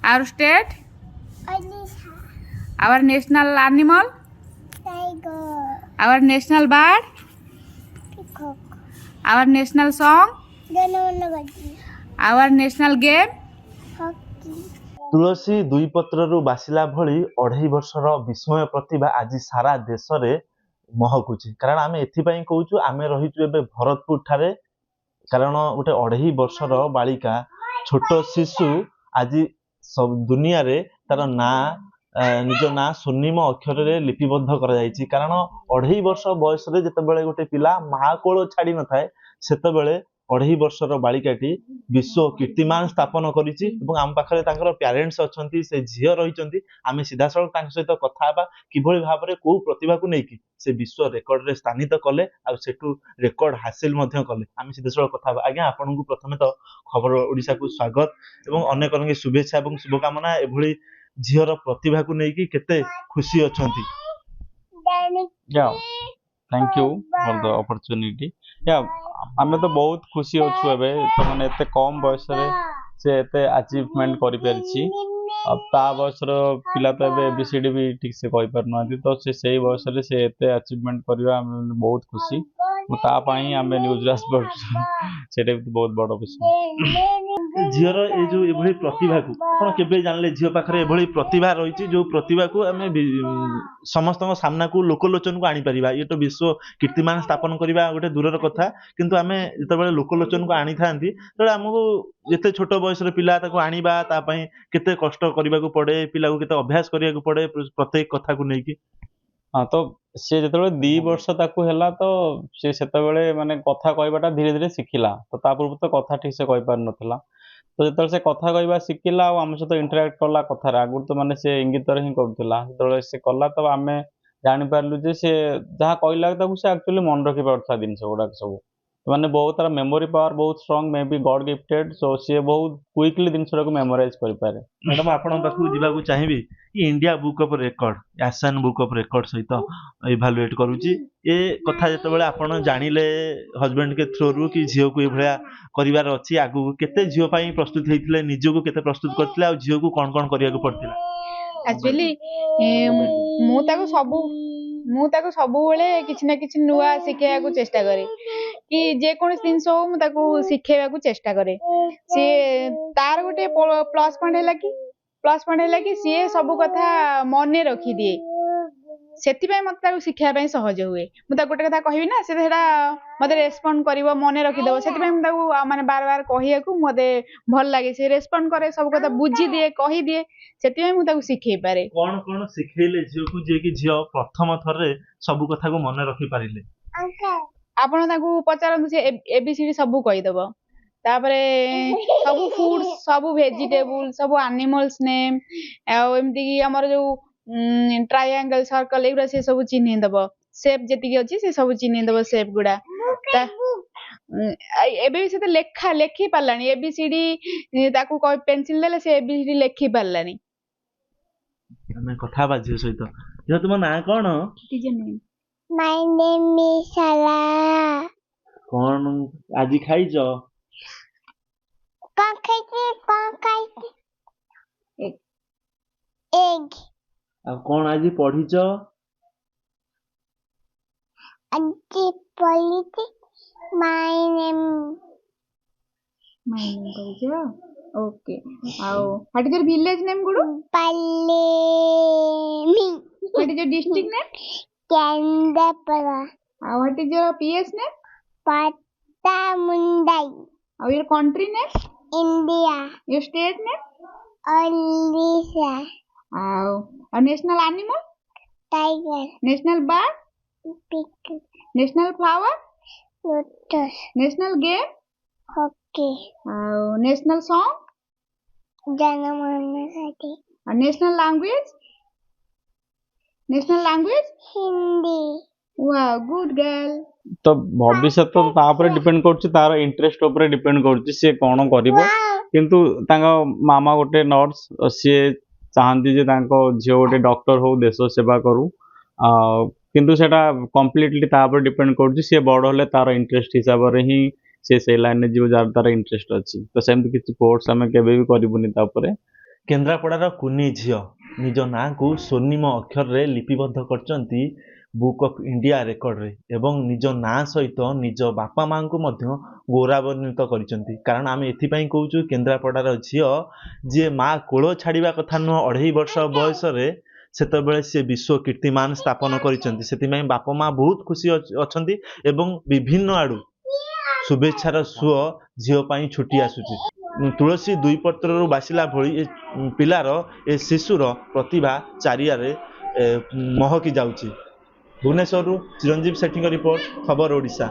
Our state, Odisha. our national animal, Tiger. our national bird, Peacock. our national song, Janamanagaddi. our national game. Hockey. ତୁଳସୀ ଦୁଇ ପତ୍ରରୁ ବାସିଲା ଭଳି 2.5 ବର୍ଷର ବିସ୍ମୟ ପ୍ରତିଭା ଆଜି ସାରା ଦେଶରେ ମହକୁଛି। କାରଣ ଆମେ ଏଥିପାଇଁ କହୁଛୁ, ଆମେ ରହିଛୁ ଏବେ ଭରତପୁର ଠାରେ। କାରଣ ଗୋଟେ 2.5 ବର୍ଷର ବାଳିକା, ଛୋଟ ଶିଶୁ ଆଜି ଦୁନିଆରେ ତାର ନାଁ ନିଜ ନାଁ ସ୍ୱର୍ଣ୍ଣିମ ଅକ୍ଷରରେ ଲିପିବଦ୍ଧ କରାଯାଇଛି। କାରଣ 2.5 ବର୍ଷ ବୟସରେ ଯେତେବେଳେ ଗୋଟେ ପିଲା ମା କୋଳ ଛାଡି ନଥାଏ, ସେତେବେଳେ 2.5 ବର୍ଷର ବାଳିକାଟି ବିଶ୍ୱ କୀର୍ତ୍ତିମାନ ସ୍ଥାପନ କରିଛି। ଏବଂ ଆମ ପାଖରେ ତାଙ୍କର ପ୍ୟାରେଣ୍ଟସ୍ ଅଛନ୍ତି, ସେ ଝିଅ ରହିଛନ୍ତି। ଆମେ ସିଧାସଳଖ ତାଙ୍କ ସହିତ କଥା ହେବା, କିଭଳି ଭାବରେ କୋଉ ପ୍ରତିଭାକୁ ନେଇକି ସେ ବିଶ୍ୱ ରେକର୍ଡରେ ସ୍ଥାନିତ କଲେ ଆଉ ସେଠୁ ରେକର୍ଡ ହାସିଲ ମଧ୍ୟ କଲେ। ଆମେ ସିଧାସଳଖ କଥା ହେବା। ଆଜ୍ଞା, ଆପଣଙ୍କୁ ପ୍ରଥମେ ତ ଖବର ଓଡ଼ିଶାକୁ ସ୍ୱାଗତ ଏବଂ ଅନେକ ଅନେକ ଶୁଭେଚ୍ଛା ଏବଂ ଶୁଭକାମନା। ଏଭଳି ଝିଅର ପ୍ରତିଭାକୁ ନେଇକି କେତେ ଖୁସି ଅଛନ୍ତି? Yeah, thank you for the opportunity. Yeah, ଆମେ ତ ବହୁତ ଖୁସି ଅଛୁ ଏବେ ତ ମାନେ ଏତେ କମ ବୟସରେ ସେ ଏତେ ଆଚିଭମେଣ୍ଟ କରିପାରିଛି। ଆଉ ତା ବୟସର ପିଲା ତ ଏବେ ABCD ବି ଠିକ ସେ କହିପାରୁନାହାନ୍ତି, ତ ସେ ସେଇ ବୟସରେ ସେ ଏତେ ଆଚିଭମେଣ୍ଟ କରିବା ଆମେ ବହୁତ ଖୁସି। ତା ପାଇଁ ଆମେ ନ୍ୟୁଜରେ ଆସିପାରୁଛୁ, ସେଇଟା ବି ବହୁତ ବଡ ବିଷୟ। ଝିଅର ଏଇ ଯୋଉ ଏଭଳି ପ୍ରତିଭାକୁ ଆପଣ କେବେ ଜାଣିଲେ ଝିଅ ପାଖରେ ଏଭଳି ପ୍ରତିଭା ରହିଛି, ଯୋଉ ପ୍ରତିଭାକୁ ଆମେ ସମସ୍ତଙ୍କ ସାମ୍ନାକୁ ଲୋକଲୋଚନକୁ ଆଣିପାରିବା? ଇଏ ତ ବିଶ୍ୱ କୀର୍ତ୍ତିମାନ ସ୍ଥାପନ କରିବା ଗୋଟେ ଦୂରର କଥା, କିନ୍ତୁ ଆମେ ଯେତେବେଳେ ଲୋକଲୋଚନକୁ ଆଣିଥାନ୍ତି ସେତେବେଳେ ଆମକୁ ଯେତେ ଛୋଟ ବୟସର ପିଲା ତାକୁ ଆଣିବା, ତା ପାଇଁ କେତେ କଷ୍ଟ କରିବାକୁ ପଡେ, ପିଲାକୁ କେତେ ଅଭ୍ୟାସ କରିବାକୁ ପଡେ ପ୍ରତ୍ୟେକ କଥାକୁ ନେଇକି। ହଁ, ତ ସେ ଯେତେବେଳେ 2 ବର୍ଷ ତାକୁ ହେଲା, ତ ସେ ସେତେବେଳେ ମାନେ କଥା କହିବାଟା ଧୀରେ ଧୀରେ ଶିଖିଲା। ତ ତା ପୂର୍ବରୁ ତ କଥା ଠିକ ସେ କହିପାରୁନଥିଲା। ତ ଯେତେବେଳେ ସେ କଥା କହିବା ଶିଖିଲା ଆଉ ଆମ ସହିତ ଇଣ୍ଟରାକ୍ଟ କଲା କଥାରେ, ଆଗରୁ ତ ମାନେ ସେ ଇଙ୍ଗିତରେ ହିଁ କରୁଥିଲା, ଯେତେବେଳେ ସେ କଲା ତ ଆମେ ଜାଣିପାରିଲୁ ଯେ ସେ ଯାହା କହିଲା ତାକୁ ସେ ଆକ୍ଚୁଆଲି ମନେ ରଖିପାରୁଥିଲା ଜିନିଷ ଗୁଡାକ ସବୁ। ମାନେ ବହୁତ ତାର ମେମୋରି ପାୱାର ବହୁତ ଷ୍ଟ୍ରଙ୍ଗ, ମେ ବି ଗଡ୍ ଗିଫ୍ଟେଡ। ସୋ ସିଏ ବହୁତ କୁଇକଲି ଜିନିଷଟାକୁ ମେମୋରାଇଜ କରିପାରେ। ମ୍ୟାଡାମ, ଆପଣଙ୍କ ପାଖକୁ ଯିବାକୁ ଚାହିଁବି କି India book of record, Asian book of record ସହିତ ଇଭାଲୁଏଟ କରୁଛି। ଏ କଥା ଯେତେବେଳେ ଆପଣ ଜାଣିଲେ ହଜବେଣ୍ଡ କେ ଥ୍ରୋରୁ କି ଝିଅକୁ ଏଭଳିଆ କରିବାର ଅଛି ଆଗକୁ, କେତେ ଝିଅ ପାଇଁ ପ୍ରସ୍ତୁତ ହେଇଥିଲେ, ନିଜକୁ କେତେ ପ୍ରସ୍ତୁତ କରିଥିଲେ, ଆଉ ଝିଅକୁ କଣ କଣ କରିବାକୁ ପଡିଥିଲା? ଆକ୍ଚୁଆଲି ମୁଁ ତାକୁ ସବୁବେଳେ କିଛି ନା କିଛି ନୂଆ ଶିଖେଇବାକୁ ଚେଷ୍ଟା କରେ, କି ଯେକୌଣସି ଜିନିଷ ହଉ ମୁଁ ତାକୁ ଶିଖେଇବାକୁ ଚେଷ୍ଟା କରେ। ସିଏ ତାର ଗୋଟେ ପ୍ଲସ୍ ପଏଣ୍ଟ ହେଲା କି ସିଏ ସବୁ କଥା ମନେ ରଖିଦିଏ। ସେଥିପାଇଁ ମତେ ତାକୁ ଶିଖେଇବା ପାଇଁ ସହଜ ହୁଏ। ମୁଁ ତାକୁ ଗୋଟେ କଥା କହିବି ନା, ସେ ସେଟା ମତେ ରେସ୍ପଣ୍ଡ କରିବ, ମନେ ରଖିଦବ। ସେଥିପାଇଁ ମୁଁ ତାକୁ ମାନେ ବାର ବାର କହିବାକୁ ମତେ ଭଲ ଲାଗେ। ସେ ରେସ୍ପଣ୍ଡ କରେ, ସବୁ କଥା ବୁଝିଦିଏ, କହିଦିଏ। ସେଥିପାଇଁ ମୁଁ ତାକୁ ଶିଖେଇ ପାରେ। କଣ କଣ ଶିଖେଇଲେ ଝିଅକୁ, ଯିଏକି ଝିଅ ପ୍ରଥମ ଥରରେ ସବୁ କଥାକୁ ମନେ ରଖିପାରିଲେ? ଆପଣ ତାକୁ ପଚାରନ୍ତୁ, ସେ ABCD ସବୁ କହିଦବ। ତାପରେ ସବୁ ଫୁଡ, ସବୁ ଭେଜିଟେବୁଲ, ସବୁ ଆନିମଲ୍ସ ନେମ୍, ଆଉ ଏମିତି କି ଆମର ଯୋଉ ଟ୍ରାଇଆଙ୍ଗଲ, ସର୍କଲ, ଏଗୁଡା ସେ ସବୁ ଚିହ୍ନେଇ ଦବ। ସେପ୍ ଯେତିକି ଅଛି ସେ ସବୁ ଚିହ୍ନେଇ ଦବ, ସେପ୍ ଗୁଡା। ଏବେ ବି ସେ ତ ଲେଖି ପାରିଲାଣି ABCD। ତାକୁ ପେନସିଲ ଦେଲେ ସେ ABCD ଲେଖି ପାରିଲାଣି। ଆମେ କଥା ହେବା ଝିଅ ସହିତ। ଝିଅ, ତୁମ ନାଁ କଣ? My name is Salah. କଣ ଆଜି ଖାଇଛ? Con ଖାଇଛି? Egg. ଆଉ କଣ ଆଜି ପଢିଛ? ଆଜି ପଢିଛି My name. କହିଛ? ଓକେ। ଆଉ what is your village name Gudu? Palemi. What is your district name? Kendapara. ଆଉ what is your PS name? Patamundai. ଆଉ your country name? India. Your state name? Odisha. ଆଉ national animal? Tiger. National bird? Peacock. National flower? Lotus. National game? Hockey. ଆଉ national song? Janamanagaddi. ଆଉ national language? Hindi. Wow, good girl. ତ ଭବିଷ୍ୟତ ତା ଉପରେ depend କରୁଛି, ତାର ଇଣ୍ଟରେଷ୍ଟ ଉପରେ ଡିପେଣ୍ଡ କରୁଛି ସିଏ କଣ କରିବ। କିନ୍ତୁ ତାଙ୍କ ମାମା ଗୋଟେ ନର୍ସ, ସିଏ ଚାହାନ୍ତି ଯେ ତାଙ୍କ ଝିଅ ଗୋଟେ ଡକ୍ଟର ହଉ, ଦେଶ ସେବା କରୁ। କିନ୍ତୁ ସେଟା କମ୍ପ୍ଲିଟଲି ତା ଉପରେ ଡିପେଣ୍ଡ କରୁଛି, ସିଏ ବଡ ହେଲେ ତାର ଇଣ୍ଟରେଷ୍ଟ ହିସାବରେ ହିଁ ସେ ସେଇ ଲାଇନରେ ଯିବ ଯାହାର ତାର ଇଣ୍ଟରେଷ୍ଟ ଅଛି। ତ ସେମିତି କିଛି କୋର୍ସ ଆମେ କେବେ ବି କରିବୁନି ତା ଉପରେ। କେନ୍ଦ୍ରାପଡ଼ାର କୁନି ଝିଅ ନିଜ ନାଁକୁ ସ୍ୱର୍ଣ୍ଣିମ ଅକ୍ଷରରେ ଲିପିବଦ୍ଧ କରିଛନ୍ତି ବୁକ୍ ଅଫ୍ ଇଣ୍ଡିଆ ରେକର୍ଡରେ ଏବଂ ନିଜ ନାଁ ସହିତ ନିଜ ବାପା ମାଆଙ୍କୁ ମଧ୍ୟ ଗୌରବାନ୍ୱିତ କରିଛନ୍ତି। କାରଣ ଆମେ ଏଥିପାଇଁ କହୁଛୁ କେନ୍ଦ୍ରାପଡ଼ାର ଝିଅ ଯିଏ ମା କୋଳ ଛାଡ଼ିବା କଥା ନୁହଁ 2.5 ବର୍ଷ ବୟସରେ ସେତେବେଳେ ସେ ବିଶ୍ୱ କୀର୍ତ୍ତିମାନ ସ୍ଥାପନ କରିଛନ୍ତି। ସେଥିପାଇଁ ବାପା ମା ବହୁତ ଖୁସି ଅଛନ୍ତି ଏବଂ ବିଭିନ୍ନ ଆଡ଼ୁ शुभेच्छार सुओ झील छुटी आसुची। तुलसी दुई पत्रु बासिला भली पिलार ए शिशुर प्रतिभा चारियारे महकी जाउची। भुवनेश्वर चिरंजीव सेठी रिपोर्ट खबर ओडिशा।